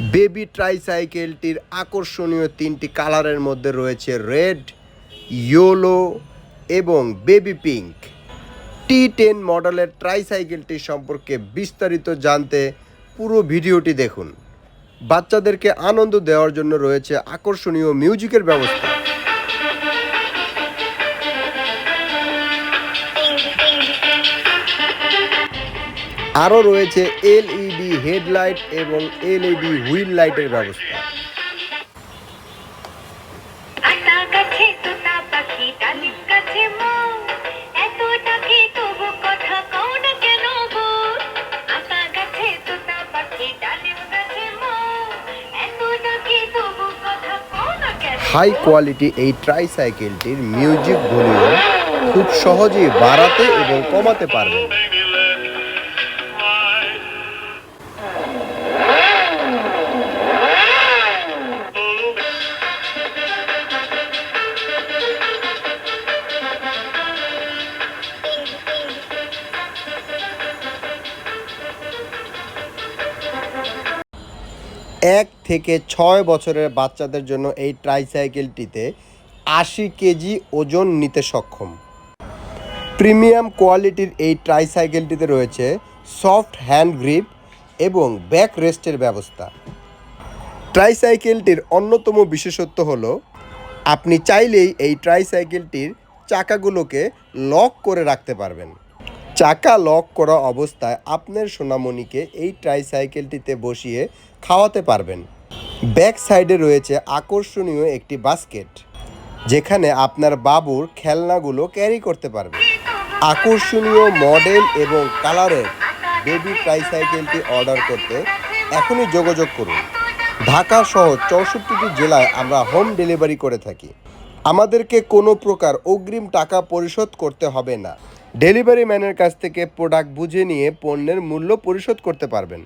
Baby ট্রাইসাইকেলটির আকর্ষণীয় তিনটি কালারের মধ্যে রয়েছে রেড, ইয়েলো এবং বেবি পিঙ্ক। T10 মডেলের ট্রাইসাইকেলটি সম্পর্কে বিস্তারিত জানতে পুরো ভিডিওটি দেখুন। বাচ্চাদেরকে আনন্দ দেওয়ার জন্য রয়েছে আকর্ষণীয় মিউজিকের ব্যবস্থা। আরও রয়েছে LED হেডলাইট এবং LED হুইল লাইটের ব্যবস্থা। হাই কোয়ালিটি এই ট্রাইসাইকেলটির মিউজিক ভলিউম খুব সহজেই বাড়াতে এবং কমাতে পারবেন। এক থেকে 6 বছরের বাচ্চাদের জন্য এই ট্রাইসাইকেলটিতে 80 কেজি ওজন নিতে সক্ষম। প্রিমিয়াম কোয়ালিটির এই ট্রাইসাইকেলটিতে রয়েছে সফট হ্যান্ড গ্রিপ এবং ব্যাক রেস্টের ব্যবস্থা। ট্রাইসাইকেলটির অন্যতম বিশেষত্ব হলো আপনি চাইলেই এই ট্রাইসাইকেলটির চাকাগুলোকে লক করে রাখতে পারবেন। চাকা লক করা অবস্থায় আপনার সোনামণিকে এই ট্রাইসাইকেলটিতে বসিয়ে খাওয়াতে পারবেন। ব্যাক সাইডে রয়েছে আকর্ষণীয় একটি বাস্কেট, যেখানে আপনার বাবুর খেলনাগুলো ক্যারি করতে পারবেন। আকর্ষণীয় মডেল এবং কালারের বেবি ট্রাইসাইকেলটি অর্ডার করতে এখনই যোগাযোগ করুন। ঢাকা সহ 64টি জেলায় আমরা হোম ডেলিভারি করে থাকি। আমাদেরকে কোনো প্রকার অগ্রিম টাকা পরিশোধ করতে হবে না। ডেলিভারি ম্যানের কাছ থেকে প্রোডাক্ট বুঝে নিয়ে পণ্যের মূল্য পরিশোধ করতে পারবেন।